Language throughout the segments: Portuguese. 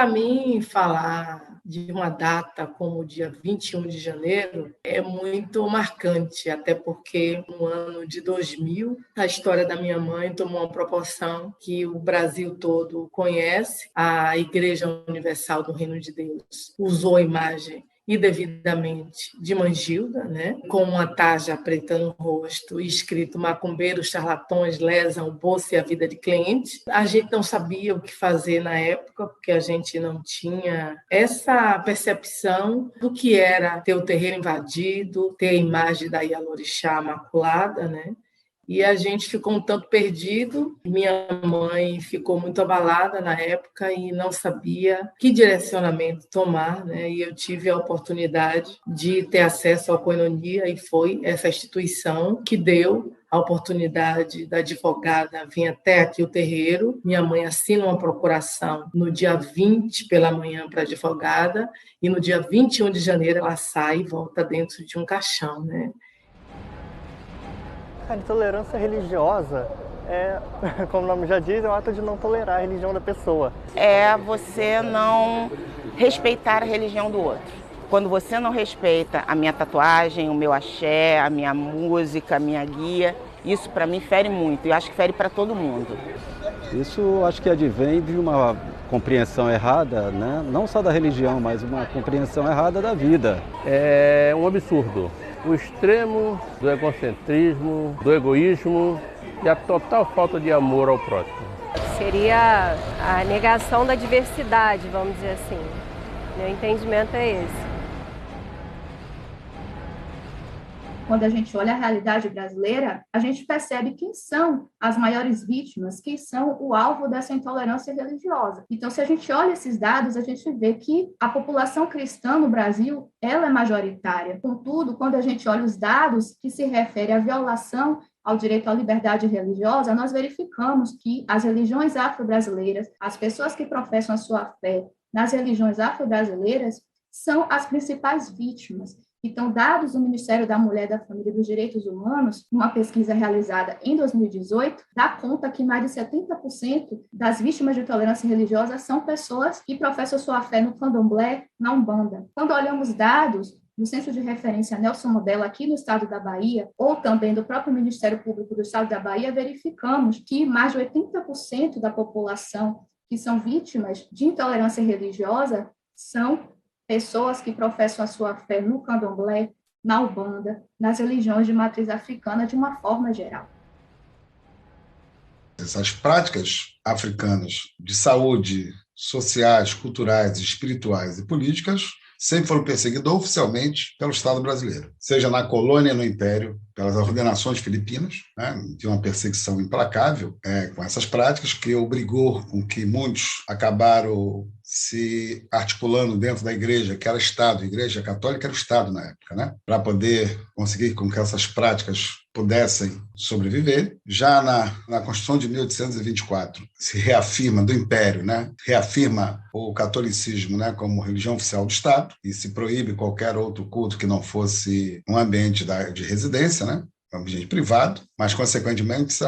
para mim, falar de uma data como o dia 21 de janeiro é muito marcante, até porque no ano de 2000, a história da minha mãe tomou uma proporção que o Brasil todo conhece. A Igreja Universal do Reino de Deus usou a imagem indevidamente de Mangilda, né? Com uma tarja preta no rosto e escrito macumbeiros, charlatões lesam o bolso e a vida de cliente. A gente não sabia o que fazer na época, porque a gente não tinha essa percepção do que era ter o terreiro invadido, ter a imagem da Ialorixá maculada, né? E a gente ficou um tanto perdido. Minha mãe ficou muito abalada na época e não sabia que direcionamento tomar, né? E eu tive a oportunidade de ter acesso ao Koinonia e foi essa instituição que deu a oportunidade da advogada vir até aqui o terreiro. Minha mãe assina uma procuração no dia 20 pela manhã para a advogada e no dia 21 de janeiro ela sai e volta dentro de um caixão, né? A intolerância religiosa como o nome já diz, é um ato de não tolerar a religião da pessoa. É você não respeitar a religião do outro. Quando você não respeita a minha tatuagem, o meu axé, a minha música, a minha guia, isso para mim fere muito e acho que fere para todo mundo. Isso acho que advém de uma compreensão errada, né? Não só da religião, mas uma compreensão errada da vida. É um absurdo. O extremo do egocentrismo, do egoísmo e a total falta de amor ao próximo. Seria a negação da diversidade, vamos dizer assim. Meu entendimento é esse. Quando a gente olha a realidade brasileira, a gente percebe quem são as maiores vítimas, quem são o alvo dessa intolerância religiosa. Então, se a gente olha esses dados, a gente vê que a população cristã no Brasil, ela é majoritária. Contudo, quando a gente olha os dados que se referem à violação ao direito à liberdade religiosa, nós verificamos que as religiões afro-brasileiras, as pessoas que professam a sua fé nas religiões afro-brasileiras, são as principais vítimas. Então, dados do Ministério da Mulher, da Família e dos Direitos Humanos, uma pesquisa realizada em 2018, dá conta que mais de 70% das vítimas de intolerância religiosa são pessoas que professam sua fé no candomblé, na Umbanda. Quando olhamos dados do Centro de Referência Nelson Mandela aqui no estado da Bahia, ou também do próprio Ministério Público do estado da Bahia, verificamos que mais de 80% da população que são vítimas de intolerância religiosa são pessoas que professam a sua fé no candomblé, na Umbanda, nas religiões de matriz africana de uma forma geral. Essas práticas africanas de saúde, sociais, culturais, espirituais e políticas sempre foram perseguidas oficialmente pelo Estado brasileiro, seja na colônia e no Império, pelas ordenações filipinas, né, de uma perseguição implacável com essas práticas, que obrigou com que muitos acabaram se articulando dentro da igreja, que era Estado, a igreja católica era o Estado na época, né, para poder conseguir com que essas práticas pudessem sobreviver. Já na Constituição de 1824, se reafirma do Império, né, reafirma o catolicismo, né, como religião oficial do Estado e se proíbe qualquer outro culto que não fosse um ambiente de residência, né, um ambiente privado, mas, consequentemente,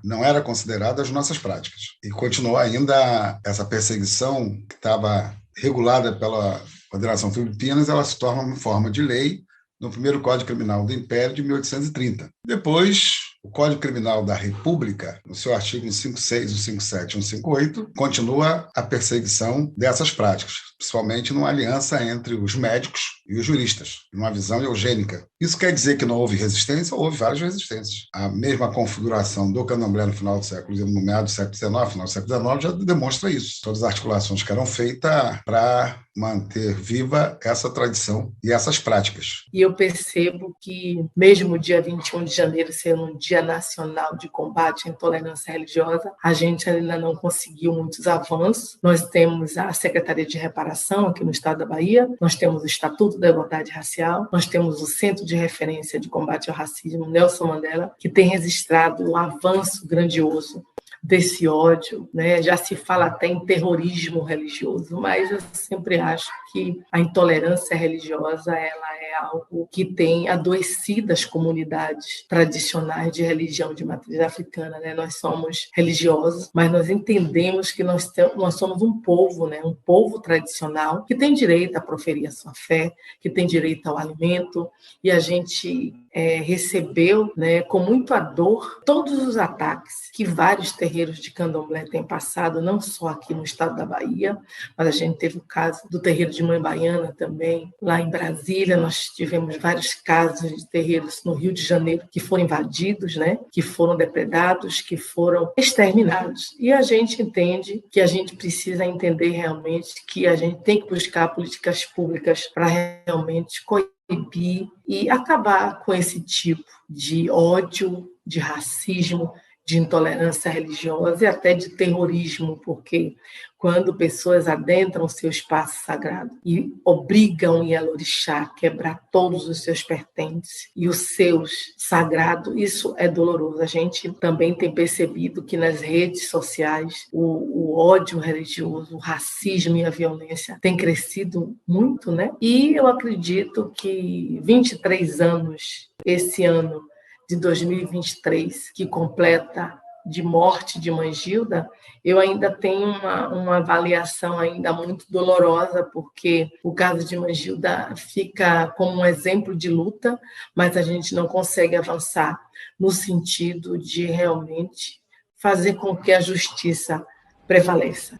não era considerada as nossas práticas. E continuou ainda essa perseguição que estava regulada pela Federação Filipinas, ela se torna uma forma de lei no primeiro Código Criminal do Império de 1830. Depois, o Código Criminal da República, no seu artigo 156, 157 e 158, continua a perseguição dessas práticas, principalmente numa aliança entre os médicos e os juristas, numa visão eugênica. Isso quer dizer que não houve resistência? Houve várias resistências. A mesma configuração do candomblé no final do século, no meado do século XIX, final do século XIX, já demonstra isso. Todas as articulações que eram feitas para manter viva essa tradição e essas práticas. E eu percebo que, mesmo o dia 21 de janeiro sendo um Dia Nacional de Combate à Intolerância Religiosa, a gente ainda não conseguiu muitos avanços. Nós temos a Secretaria de Reparação aqui no estado da Bahia, nós temos o Estatuto da Igualdade Racial, nós temos o Centro de Referência de Combate ao Racismo, Nelson Mandela, que tem registrado um avanço grandioso. desse ódio, né? Já se fala até em terrorismo religioso, mas eu sempre acho que a intolerância religiosa ela é algo que tem adoecido as comunidades tradicionais de religião de matriz africana, né? Nós somos religiosos, mas nós entendemos que nós somos um povo, né? Um povo tradicional que tem direito a proferir a sua fé, que tem direito ao alimento, e a gente recebeu, né, com muita dor todos os ataques que vários terreiros de candomblé têm passado, não só aqui no estado da Bahia, mas a gente teve o caso do terreiro de Mãe Baiana também, lá em Brasília. Nós tivemos vários casos de terreiros no Rio de Janeiro que foram invadidos, né, que foram depredados, que foram exterminados. E a gente entende que a gente precisa entender realmente que a gente tem que buscar políticas públicas para realmente coibir e acabar com esse tipo de ódio, de racismo, de intolerância religiosa e até de terrorismo, porque quando pessoas adentram seu espaço sagrado e obrigam Yalorixá a quebrar todos os seus pertences e os seus sagrados, isso é doloroso. A gente também tem percebido que nas redes sociais o ódio religioso, o racismo e a violência tem crescido muito, né? E eu acredito que 23 anos, esse ano de 2023, que completa de morte de Mãe Gilda, eu ainda tenho uma avaliação ainda muito dolorosa, porque o caso de Mãe Gilda fica como um exemplo de luta, mas a gente não consegue avançar no sentido de realmente fazer com que a justiça prevaleça.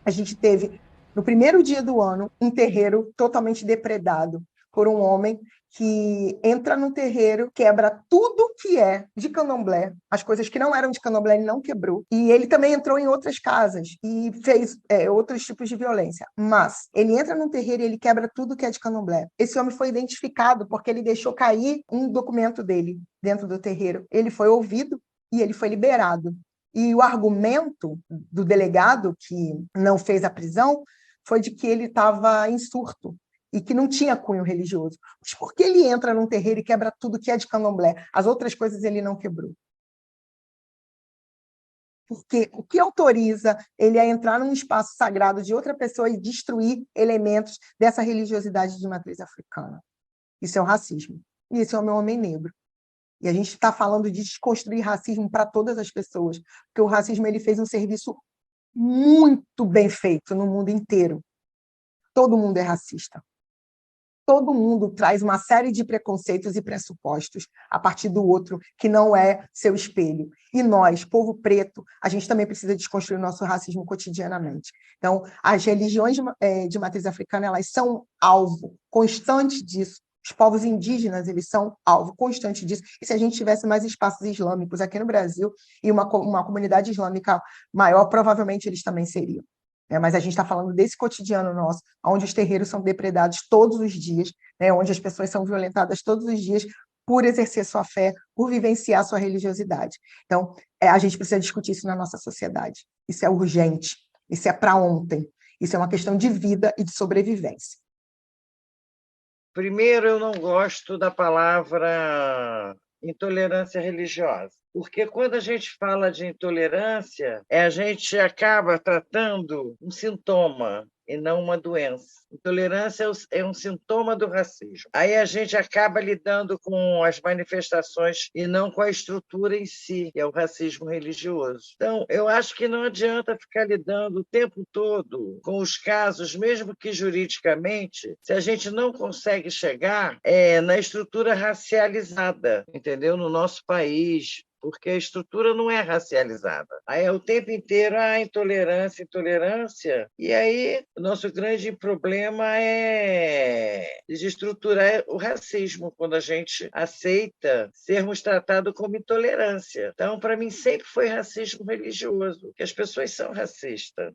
A gente teve, no primeiro dia do ano, um terreiro totalmente depredado por um homem que entra no terreiro, quebra tudo que é de candomblé, as coisas que não eram de candomblé ele não quebrou, e ele também entrou em outras casas e fez outros tipos de violência, mas ele entra no terreiro e ele quebra tudo que é de candomblé. Esse homem foi identificado porque ele deixou cair um documento dele dentro do terreiro, ele foi ouvido e ele foi liberado. E o argumento do delegado que não fez a prisão foi de que ele estava em surto e que não tinha cunho religioso. Mas por que ele entra num terreiro e quebra tudo que é de candomblé? As outras coisas ele não quebrou. Porque o que autoriza ele a entrar num espaço sagrado de outra pessoa e destruir elementos dessa religiosidade de matriz africana? Isso é o racismo. E esse é o meu homem negro. E a gente está falando de desconstruir racismo para todas as pessoas, porque o racismo ele fez um serviço muito bem feito no mundo inteiro. Todo mundo é racista. Todo mundo traz uma série de preconceitos e pressupostos a partir do outro que não é seu espelho. E nós, povo preto, a gente também precisa desconstruir o nosso racismo cotidianamente. Então, as religiões de matriz africana, elas são alvo constante disso. Os povos indígenas, eles são alvo constante disso. E se a gente tivesse mais espaços islâmicos aqui no Brasil e uma comunidade islâmica maior, provavelmente eles também seriam. Mas a gente está falando desse cotidiano nosso, onde os terreiros são depredados todos os dias, onde as pessoas são violentadas todos os dias por exercer sua fé, por vivenciar sua religiosidade. Então, a gente precisa discutir isso na nossa sociedade. Isso é urgente, isso é para ontem, isso é uma questão de vida e de sobrevivência. Primeiro, eu não gosto da palavra intolerância religiosa. Porque quando a gente fala de intolerância, a gente acaba tratando um sintoma e não uma doença. Intolerância é um sintoma do racismo. Aí a gente acaba lidando com as manifestações e não com a estrutura em si, que é o racismo religioso. Então, eu acho que não adianta ficar lidando o tempo todo com os casos, mesmo que juridicamente, se a gente não consegue chegar na estrutura racializada, entendeu? No nosso país, porque a estrutura não é racializada. Aí é o tempo inteiro intolerância, e aí o nosso grande problema é desestruturar o racismo, quando a gente aceita sermos tratados como intolerância. Então, para mim, sempre foi racismo religioso, que as pessoas são racistas.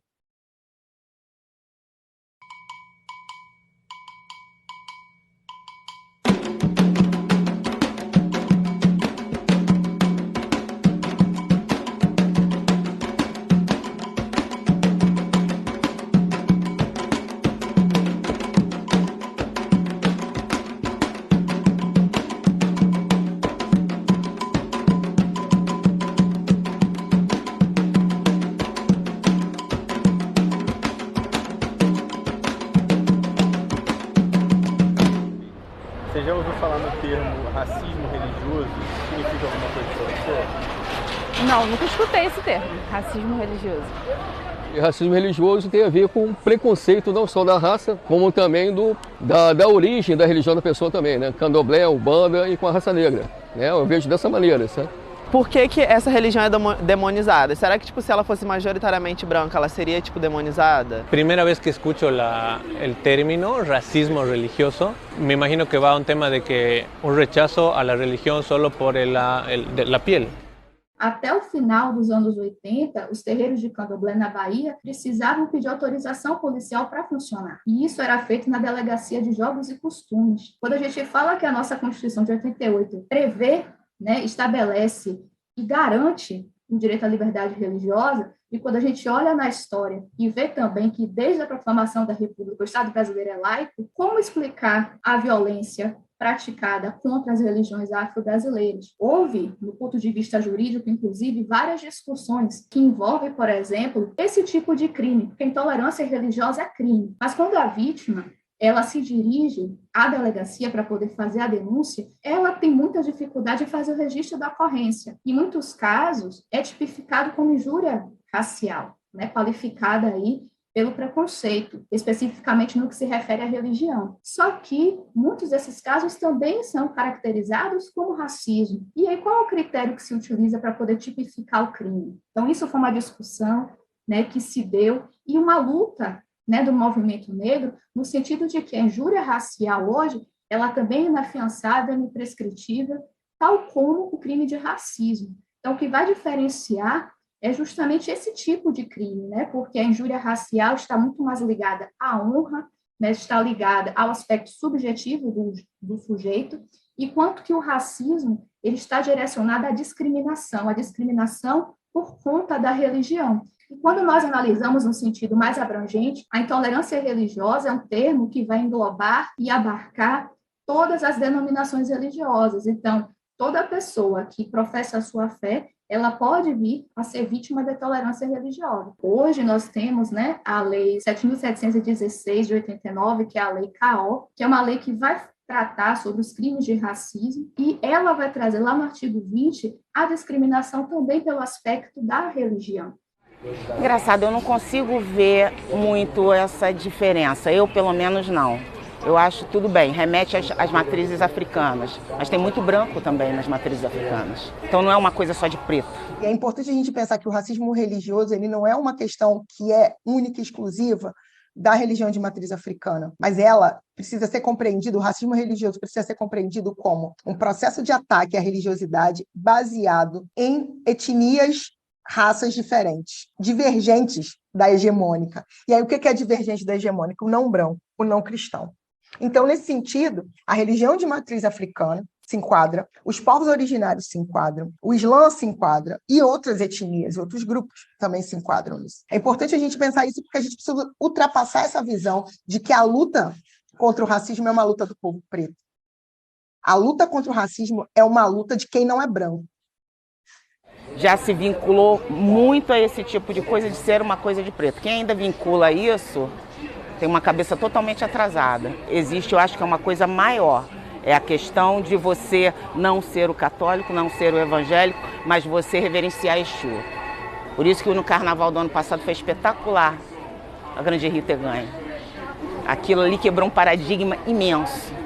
racismo religioso significa alguma coisa para você? Não, nunca escutei esse termo, racismo religioso. E racismo religioso tem a ver com preconceito não só da raça, como também da origem da religião da pessoa também, né? Candomblé, Umbanda e com a raça negra, né? Eu vejo dessa maneira, sabe? Por que essa religião é demonizada? Será que, tipo, se ela fosse majoritariamente branca, ela seria, tipo, demonizada? Primera vez que escucho el término racismo religioso, me imagino que va a un tema de que un rechazo a la religión solo por la piel. Até o final dos anos 80, os terreiros de candomblé na Bahia precisavam pedir autorização policial para funcionar. E isso era feito na Delegacia de Jogos e Costumes. Quando a gente fala que a nossa Constituição de 88 prevê, né, estabelece e garante o direito à liberdade religiosa, e quando a gente olha na história e vê também que desde a proclamação da República o Estado brasileiro é laico, como explicar a violência praticada contra as religiões afro-brasileiras? Houve, do ponto de vista jurídico, inclusive, várias discussões que envolvem, por exemplo, esse tipo de crime, porque intolerância religiosa é crime. Mas quando a vítima ela se dirige à delegacia para poder fazer a denúncia, ela tem muita dificuldade em fazer o registro da ocorrência. Em muitos casos, é tipificado como injúria racial, né, qualificada aí pelo preconceito, especificamente no que se refere à religião. Só que muitos desses casos também são caracterizados como racismo. E aí, qual é o critério que se utiliza para poder tipificar o crime? Então, isso foi uma discussão, né, que se deu e uma luta, né, do movimento negro, no sentido de que a injúria racial hoje, ela também é inafiançável, imprescritível, tal como o crime de racismo. Então, o que vai diferenciar é justamente esse tipo de crime, né, porque a injúria racial está muito mais ligada à honra, né, está ligada ao aspecto subjetivo do sujeito, enquanto que o racismo ele está direcionado à discriminação por conta da religião. E quando nós analisamos no sentido mais abrangente, a intolerância religiosa é um termo que vai englobar e abarcar todas as denominações religiosas. Então, toda pessoa que professa a sua fé, ela pode vir a ser vítima da intolerância religiosa. Hoje nós temos, né, a Lei 7.716 de 89, que é a Lei CAO, que é uma lei que vai tratar sobre os crimes de racismo, e ela vai trazer lá no artigo 20 a discriminação também pelo aspecto da religião. Engraçado, eu não consigo ver muito essa diferença, eu pelo menos não. Eu acho tudo bem, remete às matrizes africanas, mas tem muito branco também nas matrizes africanas. Então não é uma coisa só de preto. E é importante a gente pensar que o racismo religioso ele não é uma questão que é única e exclusiva da religião de matriz africana, mas ela precisa ser compreendido, o racismo religioso precisa ser compreendido como um processo de ataque à religiosidade baseado em etnias, raças diferentes, divergentes da hegemônica. E aí, o que é divergente da hegemônica? O não branco, o não cristão. Então, nesse sentido, a religião de matriz africana se enquadra, os povos originários se enquadram, o Islã se enquadra e outras etnias, outros grupos também se enquadram nisso. É importante a gente pensar isso porque a gente precisa ultrapassar essa visão de que a luta contra o racismo é uma luta do povo preto. A luta contra o racismo é uma luta de quem não é branco. Já se vinculou muito a esse tipo de coisa de ser uma coisa de preto. Quem ainda vincula isso tem uma cabeça totalmente atrasada. Existe, eu acho que é uma coisa maior. É a questão de você não ser o católico, não ser o evangélico, mas você reverenciar Exu. Por isso que no carnaval do ano passado foi espetacular a Grande Rita ganha. Aquilo ali quebrou um paradigma imenso.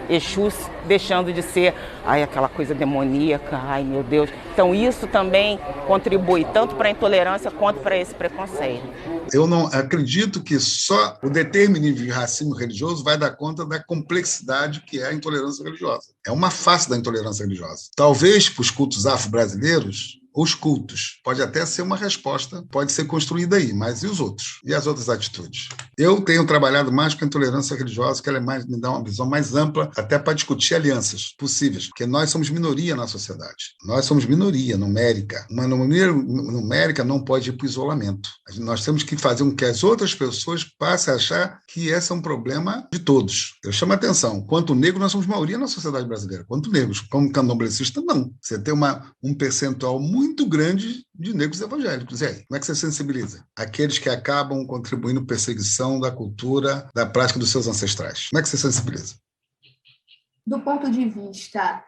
Exu deixando de ser aquela coisa demoníaca, ai meu Deus. Então isso também contribui tanto para a intolerância quanto para esse preconceito. Eu não acredito que só o determinismo de racismo religioso vai dar conta da complexidade que é a intolerância religiosa. É uma face da intolerância religiosa. Talvez para os cultos afro-brasileiros, os cultos. Pode até ser uma resposta, pode ser construída aí, mas e os outros? E as outras atitudes? Eu tenho trabalhado mais com a intolerância religiosa, que ela me dá uma visão mais ampla, até para discutir alianças possíveis, porque nós somos minoria na sociedade. Nós somos minoria numérica. Uma minoria numérica não pode ir para o isolamento. Nós temos que fazer com que as outras pessoas passem a achar que esse é um problema de todos. Eu chamo a atenção, quanto negro nós somos maioria na sociedade brasileira, quanto negros, como candomblessista, não. Você tem um percentual muito grande de negros evangélicos. E aí, como é que você sensibiliza? Aqueles que acabam contribuindo para a perseguição da cultura, da prática dos seus ancestrais. Como é que você sensibiliza? do ponto de vista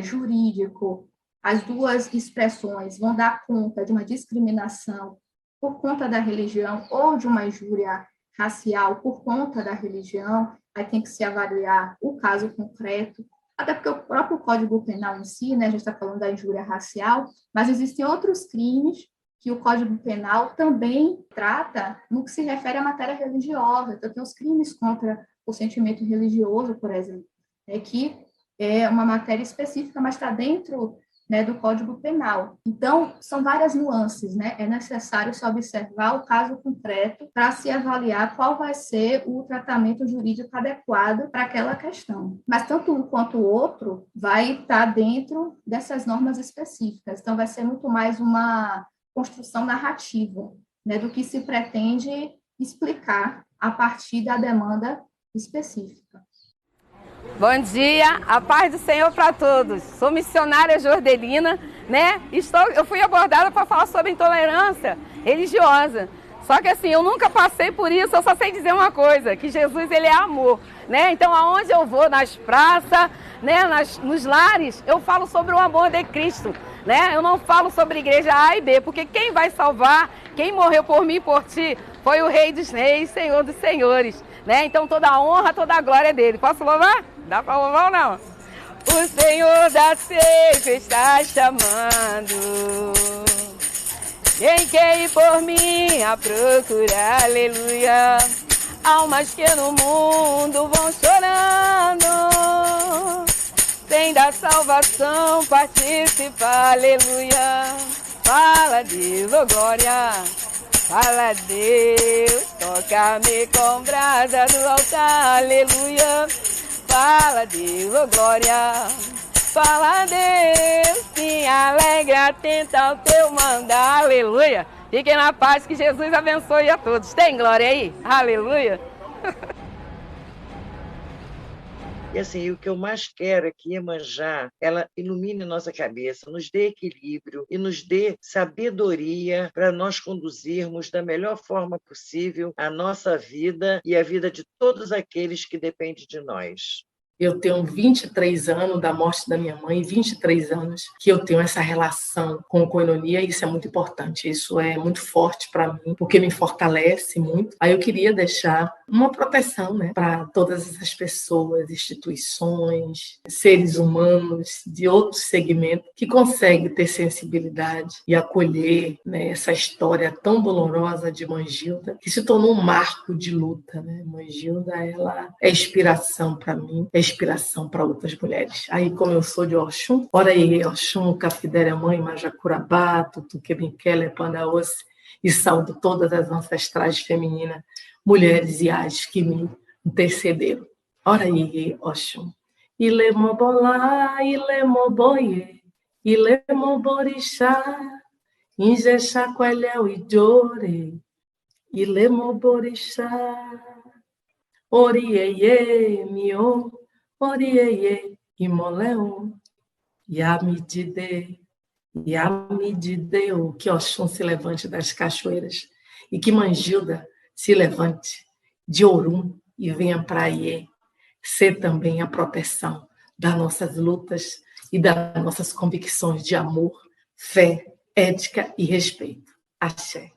jurídico, as duas expressões vão dar conta de uma discriminação por conta da religião ou de uma injúria racial por conta da religião, aí tem que se avaliar o caso concreto, até porque o próprio Código Penal em si, né, a gente está falando da injúria racial, mas existem outros crimes que o Código Penal também trata no que se refere à matéria religiosa. Então, tem os crimes contra o sentimento religioso, por exemplo, que é uma matéria específica, mas está dentro, né, do Código Penal. Então, são várias nuances, né? É necessário se observar o caso concreto para se avaliar qual vai ser o tratamento jurídico adequado para aquela questão. Mas tanto um quanto o outro vai estar dentro dessas normas específicas. Então, vai ser muito mais uma construção narrativa, né, do que se pretende explicar a partir da demanda específica. Bom dia, a paz do Senhor para todos. Sou missionária jordelina, né? Eu fui abordada para falar sobre intolerância religiosa. Só que assim, eu nunca passei por isso, eu só sei dizer uma coisa, que Jesus, ele é amor, né? Então, aonde eu vou, nas praças, né, nos lares, eu falo sobre o amor de Cristo, né? Eu não falo sobre igreja A e B, porque quem vai salvar, quem morreu por mim e por ti, foi o Rei dos Reis, Senhor dos Senhores, né? Então, toda a honra, toda a glória é dele. Posso louvar? Dá para louvar ou não? O Senhor da ceifa está chamando. Quem quer ir por mim a procurar, aleluia. Almas que no mundo vão chorando, sem da salvação participar, aleluia. Fala Deus, oh glória, fala Deus, toca-me com brasa do altar, aleluia. Fala Deus, oh glória, fala Deus, sim, alegre, atenta ao teu mandar, aleluia. Fiquem na paz, que Jesus abençoe a todos. Tem glória aí? Aleluia. E assim, o que eu mais quero é que Iemanjá, ela ilumine nossa cabeça, nos dê equilíbrio e nos dê sabedoria para nós conduzirmos da melhor forma possível a nossa vida e a vida de todos aqueles que dependem de nós. Eu tenho 23 anos da morte da minha mãe, 23 anos que eu tenho essa relação com coinonia, e isso é muito importante, isso é muito forte para mim, porque me fortalece muito. Aí eu queria deixar uma proteção, né, para todas essas pessoas, instituições, seres humanos de outros segmentos que conseguem ter sensibilidade e acolher, né, essa história tão dolorosa de Mangilda, que se tornou um marco de luta, né? Mangilda, ela é inspiração para mim, é inspiração para outras mulheres. Aí, como eu sou de Oxum, ora aí, Oxum, Cafidéria Mãe, Majacurabá, Tutuquebinquela, Pandaoce, e saúdo todas as ancestrais femininas, mulheres e as que me antecederam. Ora aí, Oxum. Ilemobolá, Ilemoboye, Ilemoborixá, Injexaqueléu e Jore, Ilemoborixá, Orieye, Mion, Orieye, Imoleon, Yamidide, Yamidideu, que Oxum se levante das cachoeiras e que Mangilda se levante de Orum e venha para Iê ser também a proteção das nossas lutas e das nossas convicções de amor, fé, ética e respeito. Axé.